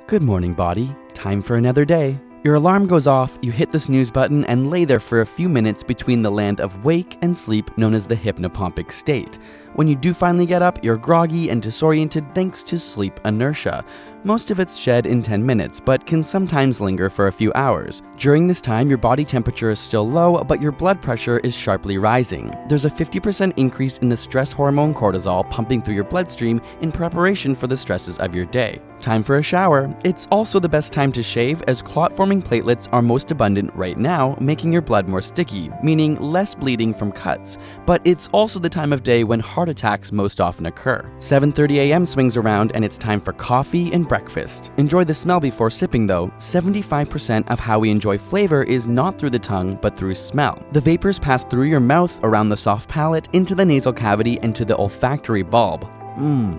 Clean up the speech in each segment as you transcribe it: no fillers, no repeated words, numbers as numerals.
Good morning, body. Time for another day. Your alarm goes off, you hit the snooze button, and lay there for a few minutes between the land of wake and sleep known as the hypnopompic state. When you do finally get up, you're groggy and disoriented thanks to sleep inertia. Most of it's shed in 10 minutes, but can sometimes linger for a few hours. During this time, your body temperature is still low, but your blood pressure is sharply rising. There's a 50% increase in the stress hormone cortisol pumping through your bloodstream in preparation for the stresses of your day. Time for a shower. It's also the best time to shave, as clot-forming platelets are most abundant right now, making your blood more sticky, meaning less bleeding from cuts. But it's also the time of day when heart attacks most often occur. 7:30 a.m. swings around and it's time for coffee and breakfast. Enjoy the smell before sipping though. 75% of how we enjoy flavor is not through the tongue, but through smell. The vapors pass through your mouth, around the soft palate, into the nasal cavity, and to the olfactory bulb.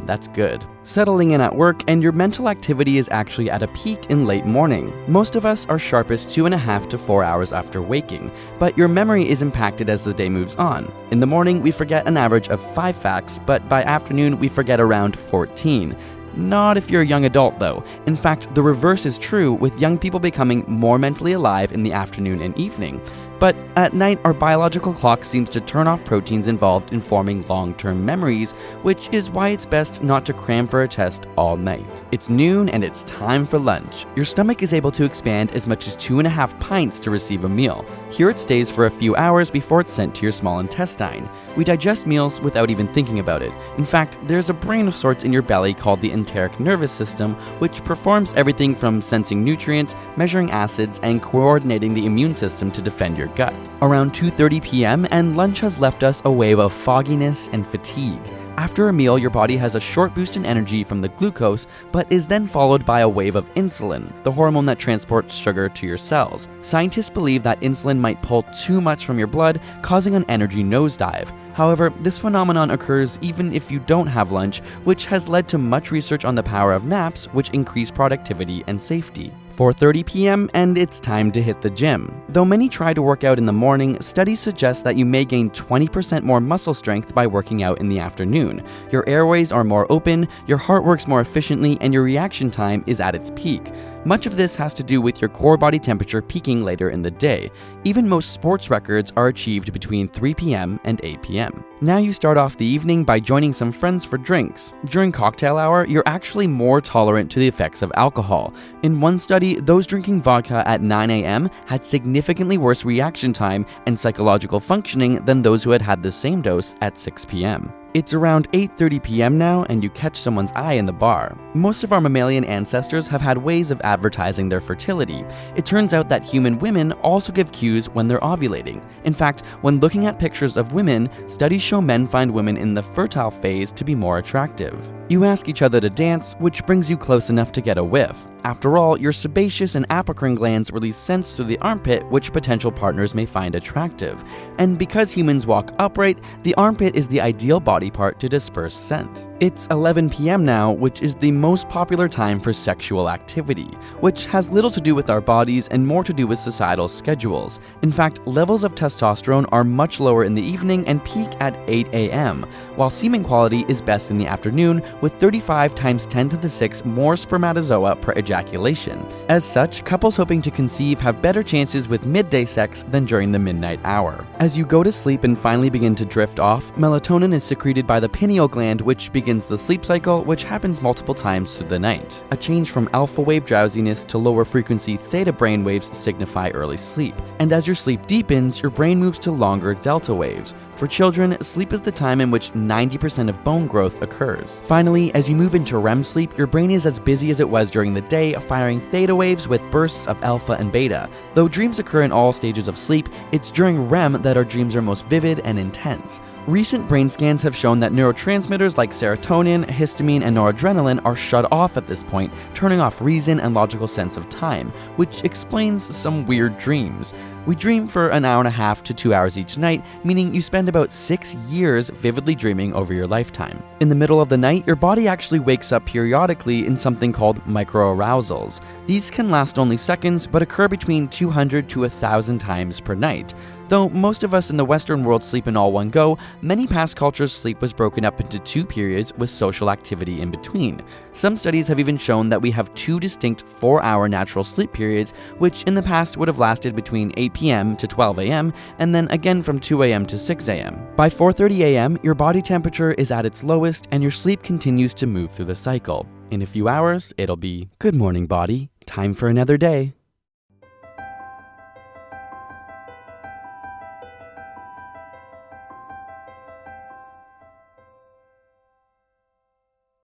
That's good. Settling in at work, and your mental activity is actually at a peak in late morning. Most of us are sharpest 2.5 to 4 hours after waking, but your memory is impacted as the day moves on. In the morning, we forget an average of 5 facts, but by afternoon, we forget around 14. Not if you're a young adult, though. In fact, the reverse is true, with young people becoming more mentally alive in the afternoon and evening. But at night, our biological clock seems to turn off proteins involved in forming long-term memories, which is why it's best not to cram for a test all night. It's noon and it's time for lunch. Your stomach is able to expand as much as 2.5 pints to receive a meal. Here it stays for a few hours before it's sent to your small intestine. We digest meals without even thinking about it. In fact, there's a brain of sorts in your belly called the enteric nervous system, which performs everything from sensing nutrients, measuring acids, and coordinating the immune system to defend your gut. Around 2:30 p.m. and lunch has left us a wave of fogginess and fatigue. After a meal, your body has a short boost in energy from the glucose, but is then followed by a wave of insulin, the hormone that transports sugar to your cells. Scientists believe that insulin might pull too much from your blood, causing an energy nosedive. However, this phenomenon occurs even if you don't have lunch, which has led to much research on the power of naps, which increase productivity and safety. 4:30 p.m. and it's time to hit the gym. Though many try to work out in the morning, studies suggest that you may gain 20% more muscle strength by working out in the afternoon. Your airways are more open, your heart works more efficiently, and your reaction time is at its peak. Much of this has to do with your core body temperature peaking later in the day. Even most sports records are achieved between 3 p.m. and 8 p.m. Now you start off the evening by joining some friends for drinks. During cocktail hour, you're actually more tolerant to the effects of alcohol. In one study, those drinking vodka at 9 a.m. had significantly worse reaction time and psychological functioning than those who had had the same dose at 6 p.m. It's around 8:30 p.m. now and you catch someone's eye in the bar. Most of our mammalian ancestors have had ways of advertising their fertility. It turns out that human women also give cues when they're ovulating. In fact, when looking at pictures of women, studies show men find women in the fertile phase to be more attractive. You ask each other to dance, which brings you close enough to get a whiff. After all, your sebaceous and apocrine glands release scents through the armpit which potential partners may find attractive. And because humans walk upright, the armpit is the ideal body part to disperse scent. It's 11 p.m. now, which is the most popular time for sexual activity, which has little to do with our bodies and more to do with societal schedules. In fact, levels of testosterone are much lower in the evening and peak at 8 a.m., while semen quality is best in the afternoon, with 35 times 10 to the 6 more spermatozoa per ejaculation. As such, couples hoping to conceive have better chances with midday sex than during the midnight hour. As you go to sleep and finally begin to drift off, melatonin is secreted by the pineal gland, which begins the sleep cycle, which happens multiple times through the night. A change from alpha wave drowsiness to lower frequency theta brain waves signify early sleep. And as your sleep deepens, your brain moves to longer delta waves. For children, sleep is the time in which 90% of bone growth occurs. Finally, as you move into REM sleep, your brain is as busy as it was during the day, firing theta waves with bursts of alpha and beta. Though dreams occur in all stages of sleep, it's during REM that our dreams are most vivid and intense. Recent brain scans have shown that neurotransmitters like serotonin, histamine, and noradrenaline are shut off at this point, turning off reason and logical sense of time, which explains some weird dreams. We dream for an hour and a half to 2 hours each night, meaning you spend about 6 years vividly dreaming over your lifetime. In the middle of the night, your body actually wakes up periodically in something called microarousals. These can last only seconds, but occur between 200 to 1,000 times per night. Though most of us in the Western world sleep in all one go, many past cultures' sleep was broken up into 2 periods with social activity in between. Some studies have even shown that we have 2 distinct 4-hour natural sleep periods, which in the past would have lasted between 8 p.m. to 12 a.m., and then again from 2 a.m. to 6 a.m. By 4:30 a.m., your body temperature is at its lowest and your sleep continues to move through the cycle. In a few hours, it'll be, "Good morning, body. Time for another day."